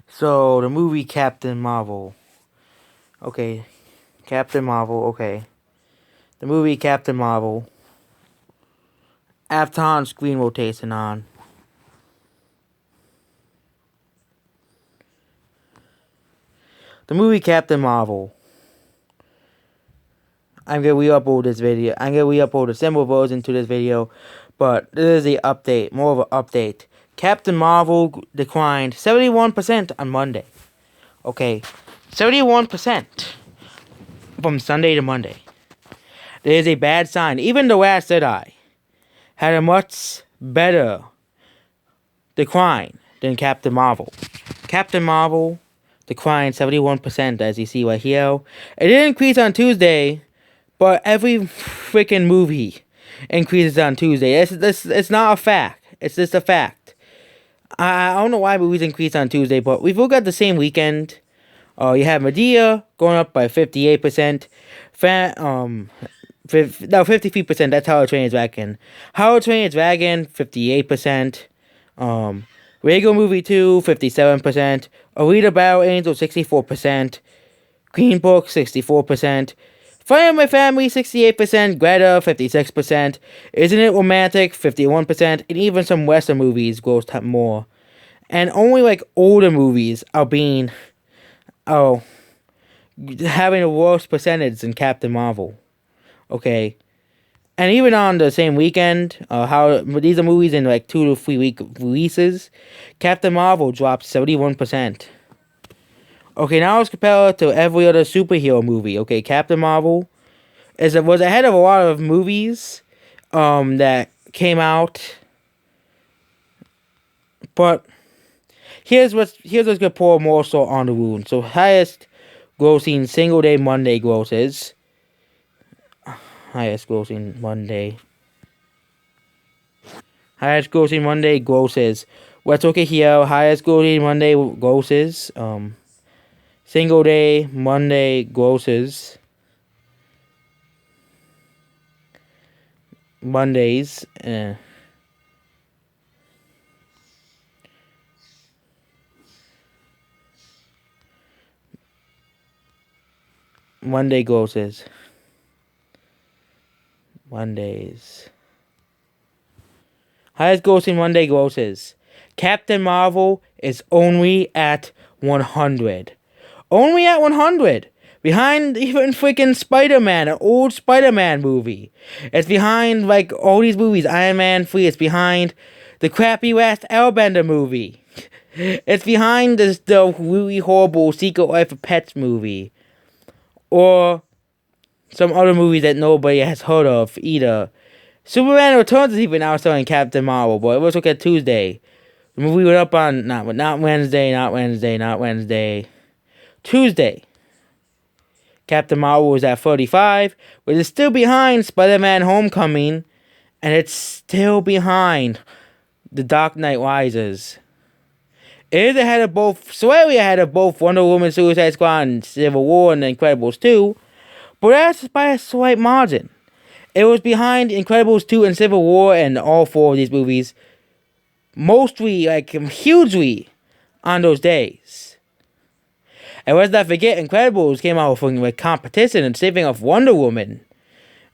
So the movie Captain Marvel. Okay, Captain Marvel. Okay, the movie Captain Marvel. After screen rotation on. The movie Captain Marvel. I'm gonna re-upload this video. I'm gonna re-upload a simple version to this video, but this is the update. More of an update. Captain Marvel declined 71% on Monday. Okay, 71% from Sunday to Monday. There is a bad sign. Even The Last Jedi had a much better decline than Captain Marvel. Captain Marvel declined 71%, as you see right here. It did increase on Tuesday, but every freaking movie increases on Tuesday. It's not a fact. It's just a fact. I don't know why movies increase on Tuesday, but we've all got the same weekend. You have Medea going up by 58%. 53%. That's How to Train Your Dragon. How to Train Your Dragon, 58%. Lego Movie 2, 57%. Alita Battle Angel, 64%. Green Book, 64%. Fire My Family, 68%. Greta, 56%. Isn't It Romantic, 51%. And even some Western movies grossed more. And only like older movies are being, having a worse percentage than Captain Marvel. Okay. And even on the same weekend, how these are movies in like 2 to 3 week releases, Captain Marvel dropped 71%. Okay, now let's compare it to every other superhero movie. Okay, Captain Marvel was ahead of a lot of movies that came out. But here's what's gonna pour more salt on the wound. So highest grossing single day Monday grosses. Highest grossing Monday. Highest grossing Monday grosses. Let's look at here. Highest grossing Monday grosses. Single day Monday grosses. Mondays. Monday grosses. Mondays. Highest grossing Monday grosses. Captain Marvel is only at 100. Only at 100. Behind even freaking Spider-Man, an old Spider-Man movie. It's behind like all these movies. Iron Man 3. It's behind the crappy last Airbender movie. It's behind the really horrible Secret Life of Pets movie. Or some other movies that nobody has heard of either. Superman Returns is even now starring Captain Marvel, but let's look at Tuesday. The movie went up on not Wednesday. Tuesday. Captain Marvel was at 35, but it's still behind Spider-Man Homecoming, and it's still behind The Dark Knight Rises. It is ahead of both, slightly ahead of both Wonder Woman, Suicide Squad, and Civil War, and The Incredibles 2, but that's by a slight margin. It was behind Incredibles 2 and Civil War and all 4 of these movies, mostly, like, hugely on those days. And let's not forget, Incredibles came out with competition, and same thing of Wonder Woman.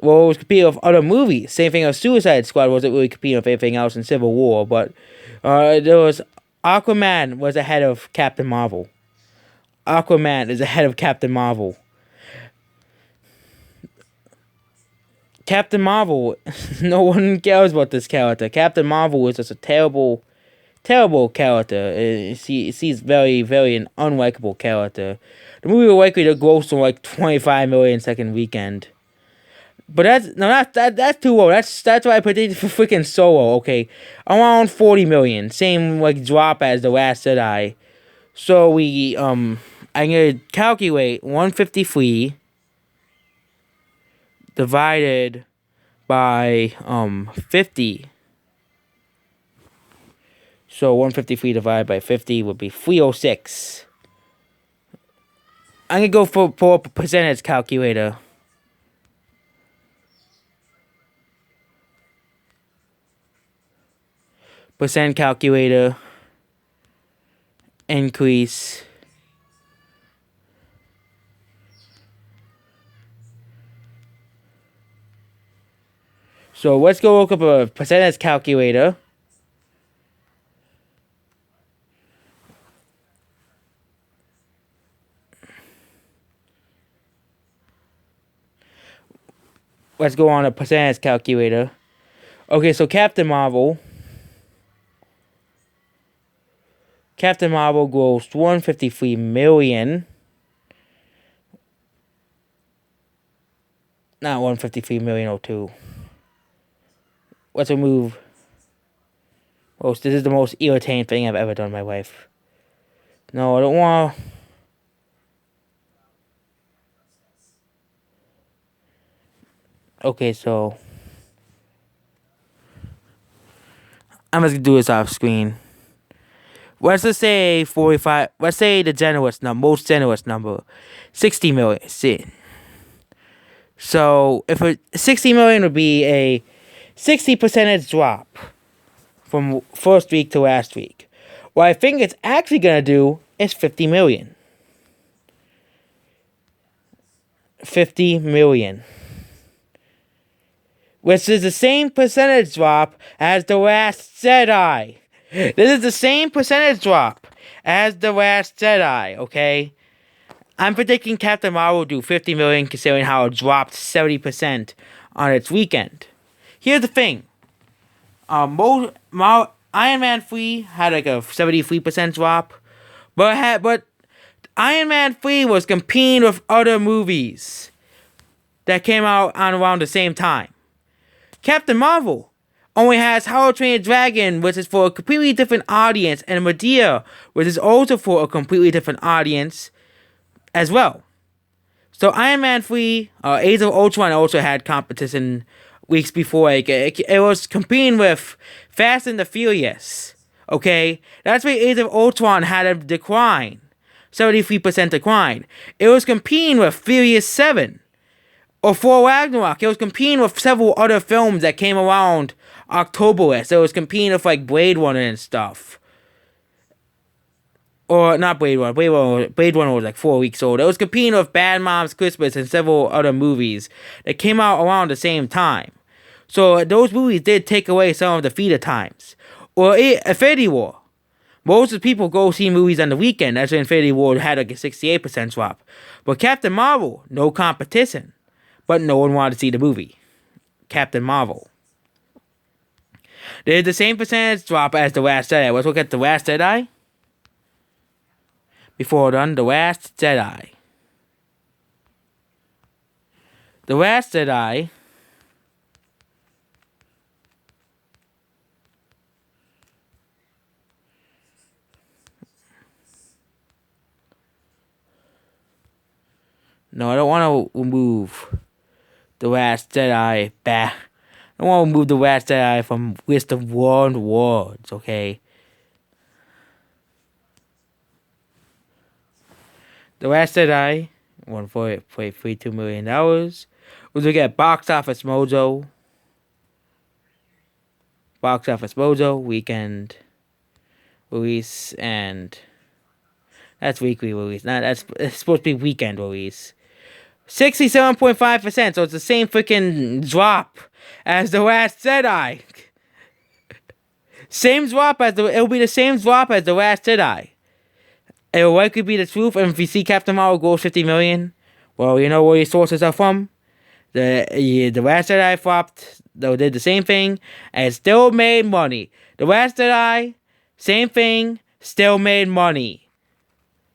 Well, it was competing with other movies. Same thing of Suicide Squad wasn't really competing with anything else in Civil War, but there was Aquaman was ahead of Captain Marvel. Aquaman is ahead of Captain Marvel. Captain Marvel, no one cares about this character. Captain Marvel is just a terrible character. He's very, very an unlikable character. The movie was likely to gross on like 25 million second weekend. But that's too low. That's why I predicted for freaking Solo. Okay, around 40 million. Same like drop as The Last Jedi. So I'm gonna calculate 153 divided by 50. So 153 divided by 50 would be 306. I'm gonna go for a percentage calculator. Percent calculator. increase. So let's go look up a percentage calculator. Let's go on a percentage calculator. Okay, so Captain Marvel grossed 153 million. Not 153,000,002. Let's remove. Oh, this is the most irritating thing I've ever done in my life. No, I don't want. Okay, so I'm just gonna do this off screen. Let's just say 45. Let's say the most generous number, 60 million. See. So if 60 million would be a 60% drop from first week to last week. What I think it's actually gonna do is 50 million. 50 million. Which is the same percentage drop as The Last Jedi. This is the same percentage drop as The Last Jedi, okay? I'm predicting Captain Marvel will do 50 million considering how it dropped 70% on its weekend. Here's the thing. Iron Man 3 had like a 73% drop, but Iron Man 3 was competing with other movies that came out on around the same time. Captain Marvel only has How to Train Your Dragon, which is for a completely different audience, and Medea, which is also for a completely different audience as well. So Iron Man 3, Age of Ultron also had competition weeks before. Like, it was competing with Fast and the Furious. Okay? That's why Age of Ultron had a decline. 73% decline. It was competing with Furious 7. Or Thor Ragnarok. It was competing with several other films that came around October-ish. It was competing with like Blade Runner and stuff. Or not Blade Runner. Blade Runner was like 4 weeks old. It was competing with Bad Moms Christmas and several other movies that came out around the same time. So those movies did take away some of the feeder times. Or Infinity War. Most of the people go see movies on the weekend. That's why Infinity War had like a 68% drop. But Captain Marvel, no competition. But no one wanted to see the movie. Captain Marvel. They had the same percentage drop as The Last Jedi. Let's look at The Last Jedi. Before done, The Last Jedi. The Last Jedi. No, I don't want to remove The Last Jedi back. I don't want to remove The Last Jedi from list of world awards, okay? The Last Jedi won $42 million. We'll look at Box Office Mojo. Box Office Mojo, weekend release, and that's weekly release. It's supposed to be weekend release. 67.5%, so it's the same freaking drop as The Last Jedi. It'll be the same drop as The Last Jedi. It will likely be the truth, and if you see Captain Marvel go 50 million, well, you know where your sources are from. The Last Jedi flopped, though did the same thing, and it still made money. The Last Jedi, same thing, still made money.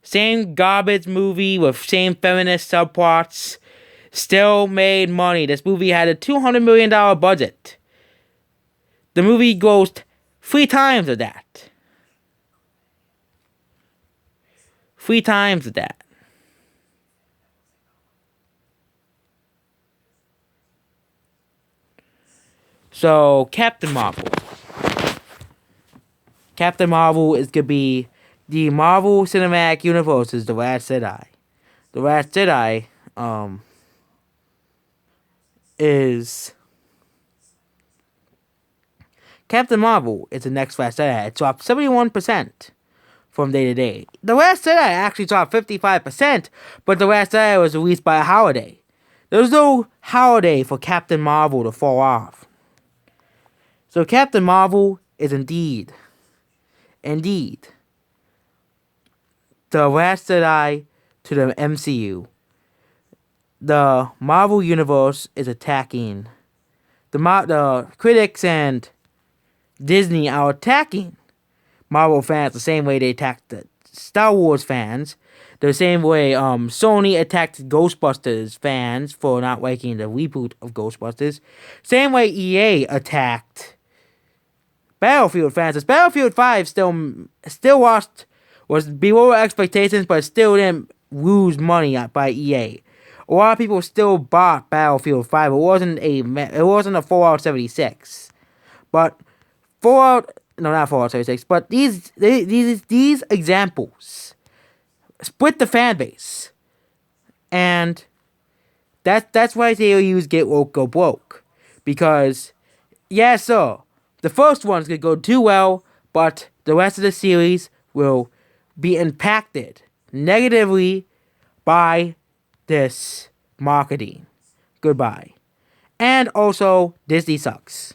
Same garbage movie with same feminist subplots, still made money. This movie had a $200 million budget. The movie grossed 3 times of that. 3 times of that. So, Captain Marvel. Captain Marvel is going to be the Marvel Cinematic Universe's The Last Jedi. The Last Jedi, is... Captain Marvel is the next Last Jedi. It dropped 71% from day to day. The Last Jedi actually dropped 55%, but The Last Jedi was released by a holiday. There was no holiday for Captain Marvel to fall off. So Captain Marvel is indeed, the Last Jedi to the MCU. The Marvel Universe is attacking. The critics and Disney are attacking Marvel fans the same way they attacked the Star Wars fans. The same way Sony attacked Ghostbusters fans for not liking the reboot of Ghostbusters. Same way EA attacked Battlefield fans. As Battlefield 5 still was below expectations, but still didn't lose money by EA. A lot of people still bought Battlefield 5. It wasn't a Fallout 76, but not Fallout 76. But these examples split the fan base, and that's why they use Get Woke Go Broke, because the first one's gonna go too well, but the rest of the series will be impacted negatively by this marketing. Goodbye. And also, Disney sucks.